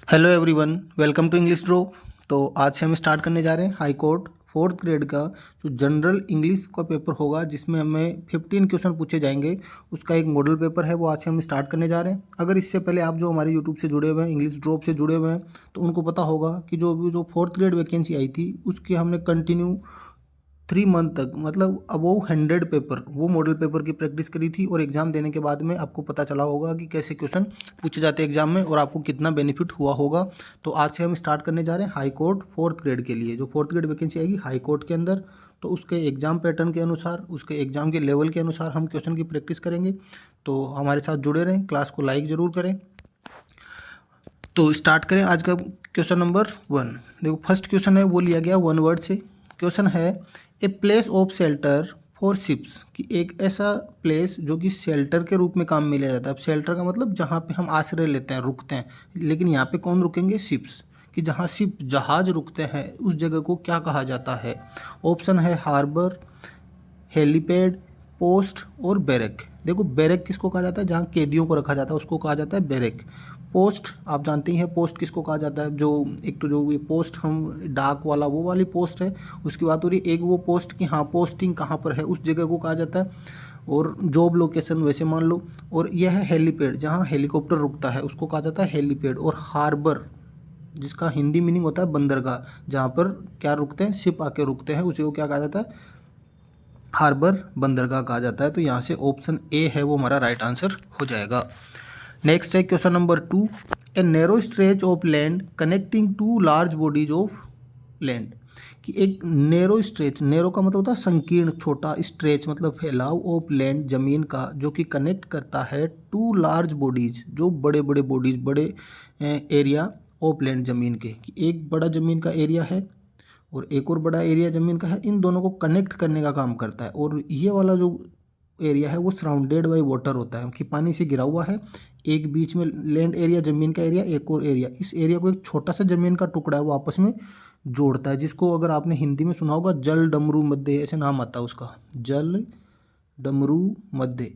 Hello everyone, welcome to English drop. तो आज से हम स्टार्ट करने जा रहे हैं हाई कोर्ट फोर्थ ग्रेड का जो जनरल इंग्लिश का पेपर होगा, जिसमें हमें 15 क्वेश्चन पूछे जाएंगे। उसका एक मॉडल पेपर है, वो आज से हम स्टार्ट करने जा रहे हैं। अगर इससे पहले आप जो हमारे यूट्यूब से जुड़े हुए हैं, इंग्लिश ड्रॉप से जुड़े हुए हैं, तो उनको पता होगा कि जो फोर्थ ग्रेड वैकेंसी आई थी उसकी हमने कंटिन्यू 3 मंथ तक, मतलब अबोव 100 पेपर, वो मॉडल पेपर की प्रैक्टिस करी थी। और एग्जाम देने के बाद में आपको पता चला होगा कि कैसे क्वेश्चन पूछे जाते हैं एग्जाम में और आपको कितना बेनिफिट हुआ होगा। तो आज से हम स्टार्ट करने जा रहे हैं हाई कोर्ट फोर्थ ग्रेड के लिए। जो फोर्थ ग्रेड वैकेंसी आएगी हाई कोर्ट के अंदर, तो उसके एग्जाम पैटर्न के अनुसार, उसके एग्जाम के लेवल के अनुसार हम क्वेश्चन की प्रैक्टिस करेंगे। तो हमारे साथ जुड़े रहें, क्लास को लाइक ज़रूर करें। तो स्टार्ट करें आज का क्वेश्चन नंबर 1। देखो, फर्स्ट क्वेश्चन है वो लिया गया 1 वर्ड से। क्वेश्चन है a place of shelter for ships, कि एक ऐसा प्लेस जो कि शेल्टर के रूप में काम में लिया जाता है। अब शेल्टर का मतलब जहाँ पे हम आश्रय लेते हैं, रुकते हैं। लेकिन यहाँ पे कौन रुकेंगे? शिप्स, कि जहाँ शिप जहाज रुकते हैं उस जगह को क्या कहा जाता है? ऑप्शन है हार्बर, हेलीपैड, पोस्ट और बैरक। देखो, बैरक किसको कहा जाता है? जहाँ कैदियों को रखा जाता है उसको कहा जाता है बैरक। पोस्ट आप जानते ही हैं, पोस्ट किसको कहा जाता है? जो एक तो जो ये पोस्ट हम डाक वाला वो वाली पोस्ट है, उसकी बात हो रही है। एक वो पोस्ट की हाँ पोस्टिंग कहाँ पर है उस जगह को कहा जाता है, और जॉब लोकेशन वैसे मान लो। और यह है हेलीपैड, जहाँ हेलीकॉप्टर रुकता है उसको कहा जाता है हेलीपैड। और हार्बर, जिसका हिंदी मीनिंग होता है बंदरगाह, जहाँ पर क्या रुकते हैं? शिप आके रुकते हैं, उसी को क्या कहा जाता है? हार्बर, बंदरगाह कहा जाता है। तो यहाँ से ऑप्शन ए है वो हमारा राइट आंसर हो जाएगा। नेक्स्ट है question number 2। A narrow stretch of land connecting two large bodies of land, कि एक नैरो स्ट्रेच, नैरो का मतलब होता है संकीर्ण, छोटा, स्ट्रेच मतलब फैलाव, ऑफ लैंड जमीन का, जो कि कनेक्ट करता है टू लार्ज बॉडीज, जो बड़े बड़े बॉडीज, बड़े एरिया ऑफ लैंड जमीन के, कि एक बड़ा जमीन का एरिया है और एक और बड़ा एरिया ज़मीन का है, इन दोनों को कनेक्ट करने का काम करता है। और ये वाला जो एरिया है वो सराउंडेड बाई वाटर होता है, कि पानी से घिरा हुआ है। एक बीच में लैंड एरिया, ज़मीन का एरिया, एक और एरिया, इस एरिया को एक छोटा सा ज़मीन का टुकड़ा है वो आपस में जोड़ता है, जिसको अगर आपने हिंदी में सुना होगा जल डमरू मध्य, ऐसे नाम आता है उसका, जल डमरू मध्य।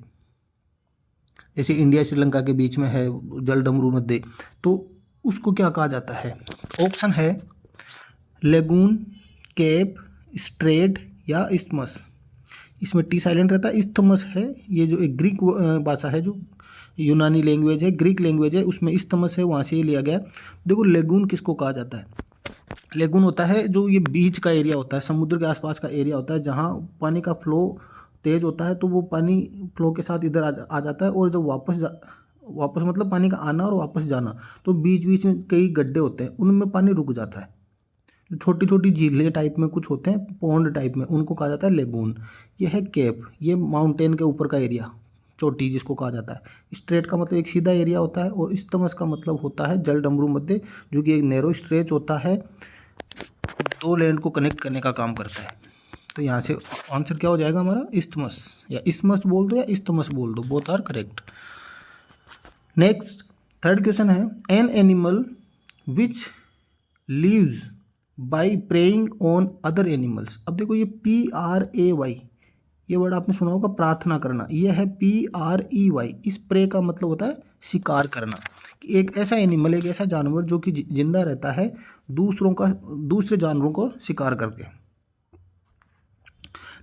जैसे इंडिया श्रीलंका के बीच में है जल डमरू मध्य, तो उसको क्या कहा जाता है? ऑप्शन है लेगून, केप, स्ट्रेट या इस्थमस। इसमें टी साइलेंट रहता है। इस्थमस है ये जो एक ग्रीक भाषा है, जो यूनानी लैंग्वेज है, ग्रीक लैंग्वेज है, उसमें इस्थमस है, वहाँ से ये लिया गया। देखो, लेगून किसको कहा जाता है? लेगून होता है जो ये बीच का एरिया होता है, समुद्र के आसपास का एरिया होता है, जहाँ पानी का फ्लो तेज होता है, तो वो पानी फ्लो के साथ इधर आ जाता है। और जब वापस मतलब पानी का आना और वापस जाना, तो बीच बीच में कई गड्ढे होते हैं, उनमें पानी रुक जाता है। जो छोटी छोटी झीलें टाइप में कुछ होते हैं, पॉन्ड टाइप में, उनको कहा जाता है लेगून। ये है केप, ये माउंटेन के ऊपर का एरिया, चोटी जिसको कहा जाता है। स्ट्रेट का मतलब एक सीधा एरिया होता है, और इस्थमस का मतलब होता है जल डमरू मध्य, जो कि एक नैरो स्ट्रेच होता है, दो लैंड को कनेक्ट करने का काम करता है। तो यहाँ से आंसर क्या हो जाएगा हमारा? इस्थमस, या इस्थमस बोल दो या इस्थमस बोल दो, both are correct. Next third question है an animal which lives by preying on other animals. अब देखो, ये PRAY, ये वर्ड आपने सुना होगा, प्रार्थना करना। ये है PREY। इस प्रे का मतलब होता है शिकार करना, कि एक ऐसा एनिमल, एक ऐसा जानवर जो कि जिंदा रहता है दूसरे जानवरों को शिकार करके।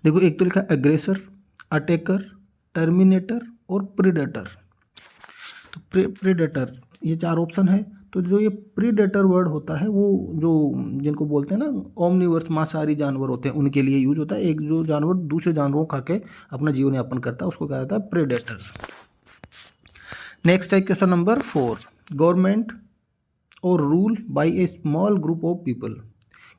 देखो, एक तो लिखा एग्रेसर, अटैकर, टर्मिनेटर और प्रीडेटर। तो प्रीडेटर, ये 4 ऑप्शन है। तो जो ये प्रीडेटर वर्ड होता है वो जो जिनको बोलते हैं ना ओमनिवर्स, मांसाहारी जानवर होते हैं, उनके लिए यूज होता है। एक जो जानवर दूसरे जानवरों को खा के अपना जीवन यापन करता है उसको कहा जाता है प्रीडेटर। नेक्स्ट है क्वेश्चन नंबर 4। गवर्नमेंट और rule by A small group of people,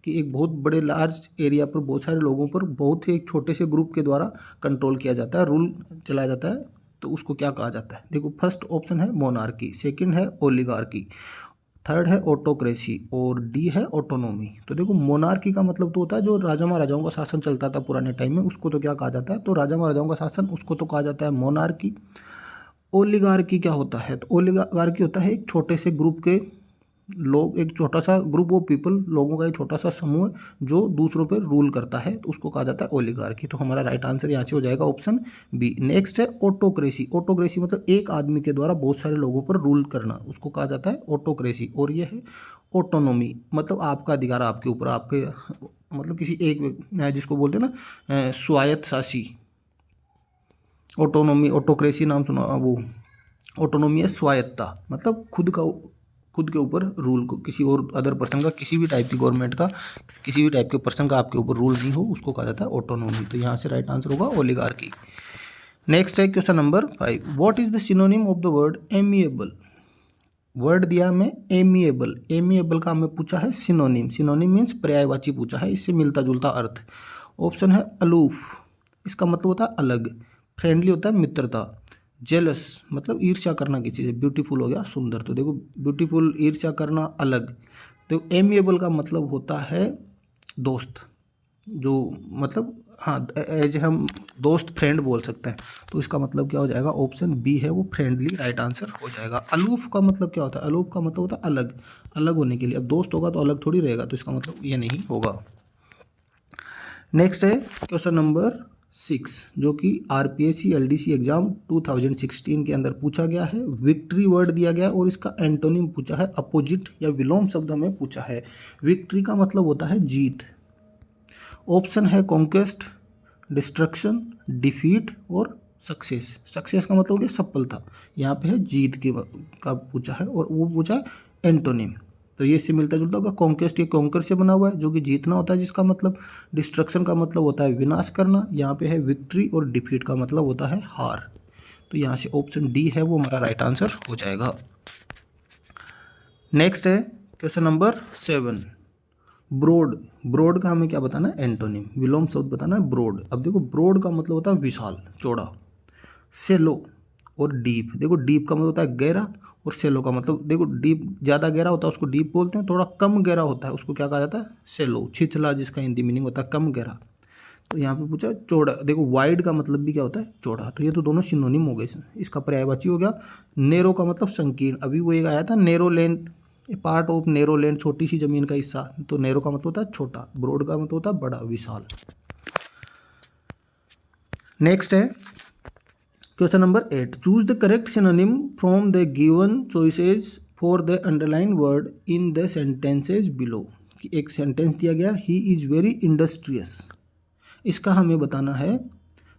कि एक बहुत बड़े लार्ज एरिया पर बहुत सारे लोगों पर बहुत ही एक छोटे से ग्रुप के द्वारा कंट्रोल किया जाता है, रूल चलाया जाता है, तो उसको क्या कहा जाता है? देखो, फर्स्ट ऑप्शन है मोनार्की, सेकंड है ओलिगार्की, थर्ड है ऑटोक्रेसी और डी है ऑटोनोमी। तो देखो, मोनार्की का मतलब तो होता है जो राजा महाराजाओं का शासन चलता था पुराने टाइम में, उसको तो क्या कहा जाता है? तो राजा महाराजाओं का शासन, उसको तो कहा जाता है मोनार्की। ओलिगार्की क्या होता है? तो ओलिगार्की होता है एक छोटे से ग्रुप के लोग, एक छोटा सा ग्रुप ऑफ पीपल, लोगों का एक छोटा सा समूह जो दूसरों पर रूल करता है, तो उसको कहा जाता है ओलिगार्की। तो हमारा राइट आंसर यहाँ से हो जाएगा ऑप्शन बी। नेक्स्ट है ऑटोक्रेसी। ऑटोक्रेसी मतलब एक आदमी के द्वारा बहुत सारे लोगों पर रूल करना, उसको कहा जाता है ऑटोक्रेसी। और ये है ऑटोनोमी, मतलब आपका अधिकार आपके ऊपर, आपके मतलब किसी एक, जिसको बोलते हैं ना स्वायत्त शासी। ऑटोनोमी, ऑटोक्रेसी नाम सुना वो, ऑटोनोमी है स्वायत्ता, मतलब खुद के ऊपर रूल को, किसी और अदर पर्सन का, किसी भी टाइप की गवर्नमेंट का, किसी भी टाइप के पर्सन का आपके ऊपर रूल नहीं हो, उसको कहा जाता है ऑटोनोमी। तो यहाँ से राइट आंसर होगा ओलिगार्की। नेक्स्ट है question number 5, what is the synonym of the word amiable. Word दिया हमें एमिएबल, एमिएबल का हमें पूछा है सिनोनिम। सिनोनिम मीन्स पर्यायवाची पूछा है, इससे मिलता जुलता अर्थ। ऑप्शन है अलूफ, इसका मतलब होता है अलग। फ्रेंडली होता है मित्रता। जेलस मतलब ईर्ष्या करना किसी से। ब्यूटीफुल हो गया सुंदर। तो देखो ब्यूटीफुल, ईर्ष्या करना, अलग। देखो एमिएबल का मतलब होता है दोस्त, जो मतलब हाँ एज हम दोस्त, फ्रेंड बोल सकते हैं। तो इसका मतलब क्या हो जाएगा, ऑप्शन बी है वो फ्रेंडली, राइट आंसर हो जाएगा। अलूफ का मतलब क्या होता है, अलूफ का मतलब होता है अलग, अलग होने के लिए। अब दोस्त होगा तो अलग थोड़ी रहेगा, तो इसका मतलब ये नहीं होगा। नेक्स्ट है क्वेश्चन नंबर 6, जो कि आरपीएससी एलडीसी एग्जाम 2016 के अंदर पूछा गया है। विक्ट्री वर्ड दिया गया और इसका एंटोनिम पूछा है, अपोजिट या विलोम शब्द हमें पूछा है। विक्ट्री का मतलब होता है जीत। ऑप्शन है कॉन्क्वेस्ट, डिस्ट्रक्शन, डिफीट और सक्सेस। सक्सेस का मतलब हो गया सफलता, यहाँ पे है जीत का पूछा है, और वो पूछा है एंटोनिम। तो ये इससे मिलता जुलता होगा। कॉन्क्वेस्ट ये कॉन्कर से बना हुआ है, जो कि जीतना होता है, जिसका मतलब। डिस्ट्रक्शन का मतलब होता है विनाश करना, यहाँ पे है विक्ट्री। और डिफीट का मतलब होता है हार। तो यहाँ से ऑप्शन डी है वो हमारा राइट आंसर हो जाएगा। नेक्स्ट है क्वेश्चन नंबर 7, ब्रॉड। ब्रॉड का हमें क्या बताना है, एंटोनिम, विलोम शब्द बताना है ब्रॉड। अब देखो ब्रॉड का मतलब होता है विशाल, चौड़ा। सेलो और डीप, देखो डीप का मतलब होता है गहरा, और सेलो का मतलब, देखो डीप ज़्यादा गहरा होता है उसको डीप बोलते हैं, थोड़ा कम गहरा होता है उसको क्या कहा जाता है, सेलो, छिछला, जिसका हिंदी मीनिंग होता है कम गहरा। तो यहाँ पे पूछा चौड़ा। देखो वाइड का मतलब भी क्या होता है, चौड़ा। तो ये तो दोनों सिनोनिम हो गए। इसका पर्यायवाची हो गया। नेरो का मतलब संकीर्ण, अभी वो एक आया था narrow land, part of narrow land, छोटी सी जमीन का हिस्सा। तो नेरो का मतलब होता है छोटा, ब्रॉड का मतलब होता है बड़ा, विशाल। नेक्स्ट है question number 8, choose the correct synonym from the given choices for the underline word in the sentences below. एक सेंटेंस दिया गया, ही इज वेरी इंडस्ट्रियस, इसका हमें बताना है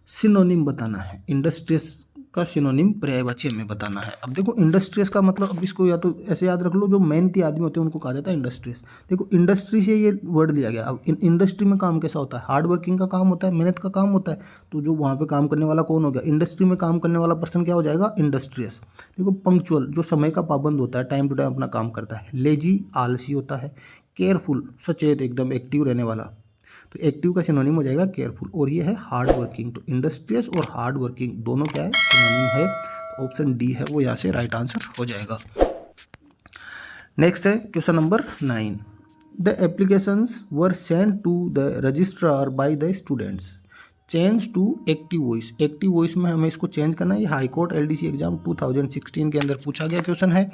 सिनोनिम बताना है। इंडस्ट्रियस का सिनोनिम पर्यायवाची हमें बताना है। अब देखो इंडस्ट्रियस का मतलब, अब इसको या तो ऐसे याद रख लो, जो मेहनती आदमी होते हैं उनको कहा जाता है इंडस्ट्रियस। देखो इंडस्ट्री से ये वर्ड लिया गया। अब इंडस्ट्री में काम कैसा होता है, हार्ड वर्किंग का काम होता है, मेहनत का काम होता है। तो जो वहाँ पे काम करने वाला कौन हो गया, इंडस्ट्री में काम करने वाला पर्सन क्या हो जाएगा, इंडस्ट्रियस। देखो पंक्चुअल, जो समय का पाबंद होता है, टाइम टू टाइम अपना काम करता है। लेजी, आलसी होता है। केयरफुल, सचेत, एकदम एक्टिव रहने वाला। तो एक्टिव का सिनोनिम हो जाएगा केयरफुल। और ये है हार्ड वर्किंग। तो इंडस्ट्रियस और हार्ड वर्किंग दोनों क्या है, सिनोनिम है। तो ऑप्शन डी है वो यहाँ से राइट आंसर हो जाएगा। नेक्स्ट है question number 9, the applications were send to the registrar by the students, change to active voice. Active voice में हमें इसको चेंज करना है। ये हाई कोर्ट एलडीसी एग्जाम 2016 के अंदर पूछा गया क्वेश्चन है।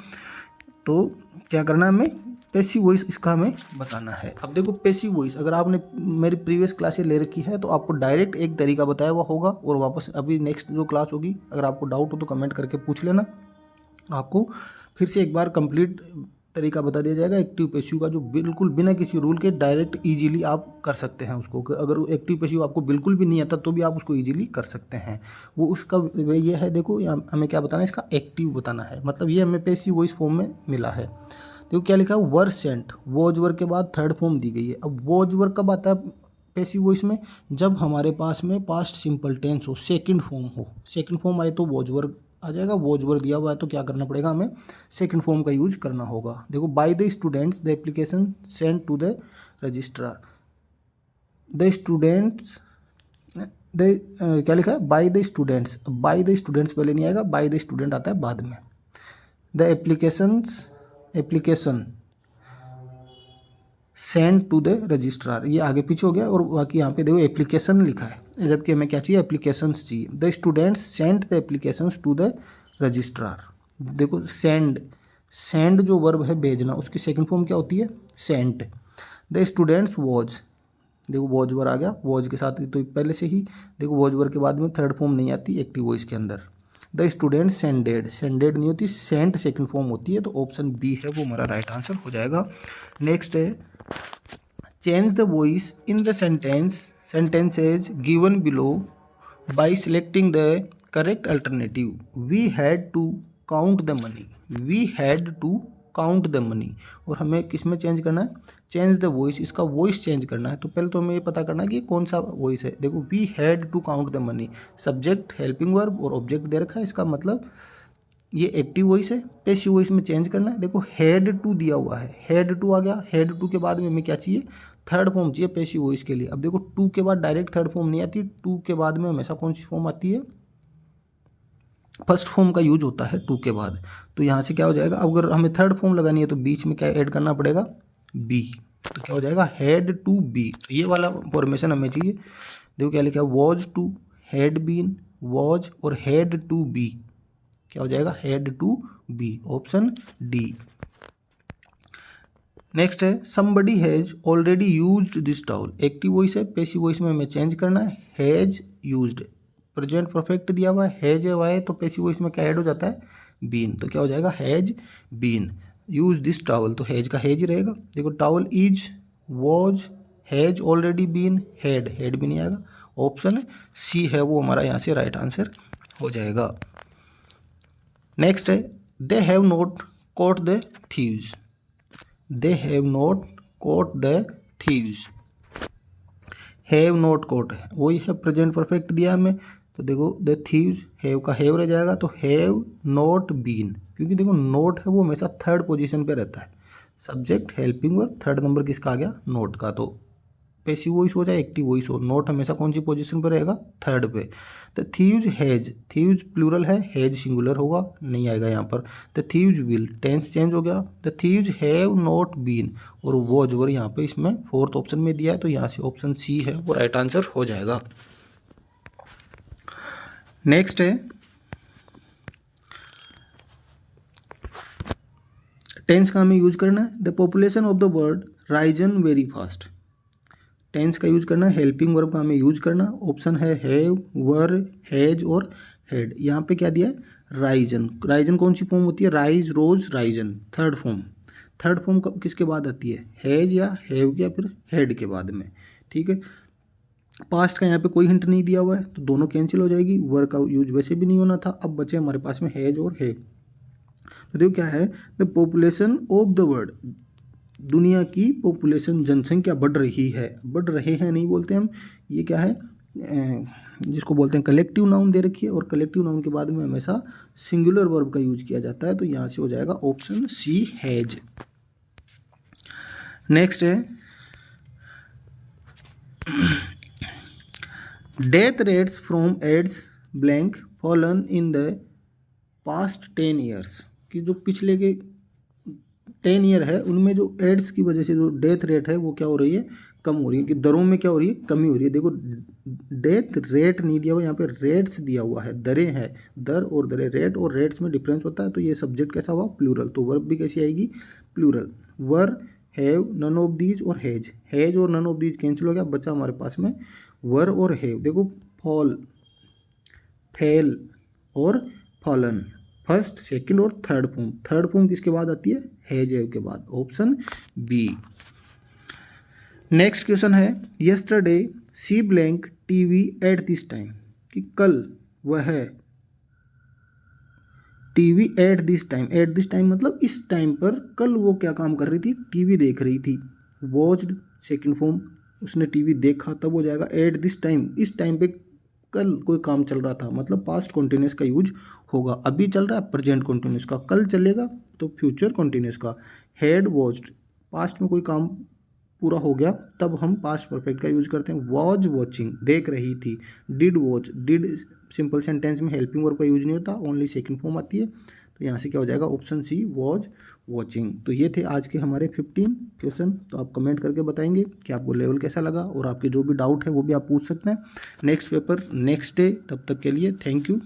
तो क्या करना है हमें, पैसिव वॉइस इसका हमें बताना है। अब देखो पैसिव वॉइस, अगर आपने मेरी प्रीवियस क्लासें ले रखी है तो आपको डायरेक्ट एक तरीका बताया हुआ होगा, और वापस अभी नेक्स्ट जो क्लास होगी, अगर आपको डाउट हो तो कमेंट करके पूछ लेना, आपको फिर से एक बार कंप्लीट तरीका बता दिया जाएगा एक्टिव पैसिव का, जो बिल्कुल बिना किसी रूल के डायरेक्ट इजीली आप कर सकते हैं उसको। अगर एक्टिव पैसिव आपको बिल्कुल भी नहीं आता तो भी आप उसको इजीली कर सकते हैं। वो उसका ये है, देखो यहाँ हमें क्या बताना है, इसका एक्टिव बताना है। मतलब ये हमें पैसिव वॉइस फॉर्म में मिला है। देखो क्या लिखा है, वर सेंट, वॉज वर के बाद थर्ड फॉर्म दी गई है। अब वॉज वर कब आता है पैसिव वॉइस में, जब हमारे पास में पास्ट सिंपल टेंस हो, सेकंड फॉर्म हो। सेकंड फॉर्म आए तो वॉज वर आ जाएगा। वॉज वर दिया हुआ है तो क्या करना पड़ेगा, हमें सेकंड फॉर्म का यूज करना होगा। देखो by the students the application send to the registrar, the students क्या लिखा है, by the students. By the students पहले नहीं आएगा, बाय द स्टूडेंट आता है बाद में। The application send to the registrar, ये आगे पीछे हो गया। और बाकी यहाँ पे देखो एप्लीकेशन लिखा है, जबकि हमें क्या चाहिए, एप्लीकेशंस चाहिए। The students send the applications to the registrar. देखो सेंड, सेंड जो वर्ब है भेजना, उसकी सेकंड फॉर्म क्या होती है? सेंट। द स्टूडेंट्स वॉज, देखो वॉज वर आ गया, वॉज के साथ तो पहले से ही देखो वॉज वर के बाद में थर्ड फॉर्म नहीं आती एक्टिव वॉइस के अंदर। द स्टूडेंट सेंडेड, सेंडेड नहीं होती, सेंट सेकंड फॉर्म होती है, तो ऑप्शन बी है वो हमारा राइट आंसर हो जाएगा। नेक्स्ट है change the voice in the sentences given below by selecting the correct alternative. We had to count the money, we had to count the money, और हमें किस में चेंज करना है? चेंज द वॉइस, इसका वॉइस चेंज करना है। तो पहले तो हमें ये पता करना है कि कौन सा वॉइस है। देखो we had to count the money, subject helping verb और ऑब्जेक्ट दे रखा है, इसका मतलब ये एक्टिव वॉइस है। पैसिव वॉइस में चेंज करना है। देखो हैड टू दिया हुआ है, हैड टू आ गया, हैड टू के बाद में हमें क्या चाहिए? थर्ड फॉर्म चाहिए पैसिव वॉइस के लिए। अब देखो टू के बाद डायरेक्ट थर्ड फॉर्म नहीं आती, टू के बाद में हमेशा कौन सी फॉर्म आती है? फर्स्ट फॉर्म का यूज होता है टू के बाद। तो यहाँ से क्या हो जाएगा? अगर हमें थर्ड फॉर्म लगानी है तो बीच में क्या ऐड करना पड़ेगा? बी। तो क्या हो जाएगा? Had to be. तो ये वाला फॉर्मेशन हमें चाहिए। देखो क्या लिखा है? Was to, had been, was और हैड टू बी, क्या हो जाएगा? Had to be, option D. Next है somebody has already used this towel, active voice है, पैसिव वॉइस में हमें चेंज करना है। हैज यूज्ड, प्रेजेंट परफेक्ट दिया हुआ है, हैज है वाई, तो पैसिव वॉइस में क्या ऐड हो जाता है? बीन। तो क्या हो जाएगा? Has been use this towel, तो हैज का हैज ही रहेगा। देखो towel is, was, has already been, had भी नहीं आएगा, ऑप्शन सी है वो हमारा यहाँ से राइट आंसर हो जाएगा। नेक्स्ट है they have not caught the thieves, they have not caught the thieves, have not caught वही है, प्रेजेंट परफेक्ट दिया हमें। तो देखो द थीव्स, हैव का हैव रह जाएगा, तो हैव नॉट बीन, क्योंकि देखो नोट है वो हमेशा थर्ड पोजीशन पे रहता है। Subject helping verb, third number किसका आ गया? नोट का। तो पैसिव वॉइस हो चाहे एक्टिव वॉइस हो, नोट हमेशा कौन सी पोजीशन पे रहेगा? थर्ड पे। The thieves has, thieves plural है, हैज सिंगुलर होगा, नहीं आएगा यहाँ पर। The thieves will, tense change हो गया। The thieves have not been, और वॉज वर यहाँ पे इसमें फोर्थ ऑप्शन में दिया है, तो यहाँ से ऑप्शन सी है वो राइट आंसर हो जाएगा। नेक्स्ट है टेंस का हमें यूज करना है। The population of the world risen very fast, tense का यूज करना है। हेल्पिंग वर्ब का हमें यूज करना, ऑप्शन है हैव, वर, हैज और हैड। यहाँ पे क्या दिया है? राइजन, राइजन कौन सी फॉर्म होती है? Rise, rose, risen, third form. Third form किसके बाद आती है? हैज या हैव या फिर हैड के बाद में, ठीक है। पास्ट का यहाँ पे कोई हिंट नहीं दिया हुआ है, तो दोनों कैंसिल हो जाएगी। वर का यूज वैसे भी नहीं होना था, अब बचे हमारे पास में हैज और है। तो देखो क्या है? The population of the world, दुनिया की पॉपुलेशन, जनसंख्या बढ़ रही है, बढ़ रहे हैं नहीं बोलते हम, ये क्या है? जिसको बोलते हैं कलेक्टिव नाउन दे रखी है, और कलेक्टिव नाउन के बाद में हमेशा सिंगुलर वर्ब का यूज किया जाता है, तो यहाँ से हो जाएगा ऑप्शन सी हैज। नेक्स्ट है death rates from AIDS blank fallen in the past 10 years, कि जो पिछले के 10 ईयर है उनमें जो एड्स की वजह से जो डेथ रेट है वो क्या हो रही है? कम हो रही है। कि दरों में क्या हो रही है? कमी हो रही है। देखो डेथ रेट नहीं दिया हुआ, यहाँ पे रेट्स दिया हुआ है, दरें हैं, दर और दरें, रेट और रेट्स में डिफरेंस होता है। तो ये सब्जेक्ट कैसा हुआ? प्लूरल, तो वर्ब भी कैसी आएगी? Plural. Were, have, none of these और हैज, हैज और नन ऑफ दीज कैंसिल हो गया, बचा हमारे पास में वर और हैव। देखो फॉल, फेल और फॉलन, फर्स्ट, सेकंड और थर्ड फॉर्म। थर्ड फॉर्म किसके बाद आती है? हैज, हैव के बाद, ऑप्शन बी। नेक्स्ट क्वेश्चन है yesterday she blank TV at this time, कि कल वह TV at this time, at this time मतलब इस टाइम पर, कल वो क्या काम कर रही थी? टीवी देख रही थी। वॉच्ड सेकंड फॉर्म, उसने टीवी देखा, तब हो जाएगा एट दिस टाइम, इस टाइम पे कल कोई काम चल रहा था, मतलब पास्ट कॉन्टिन्यूस का यूज होगा। अभी चल रहा है प्रेजेंट कॉन्टिन्यूस का, कल चलेगा तो फ्यूचर कॉन्टिन्यूस का। हैड वॉच्ड, पास्ट में कोई काम पूरा हो गया तब हम पास्ट परफेक्ट का यूज करते हैं। वॉज वॉचिंग, देख रही थी। Did watch, did simple sentence में हेल्पिंग वर्ब का यूज नहीं होता, ओनली सेकंड फॉर्म आती है, तो यहाँ से क्या हो जाएगा? Option C was watching. तो ये थे आज के हमारे 15 क्वेश्चन। तो आप कमेंट करके बताएंगे कि आपको लेवल कैसा लगा, और आपके जो भी डाउट है वो भी आप पूछ सकते हैं। नेक्स्ट पेपर नेक्स्ट डे, तब तक के लिए थैंक यू।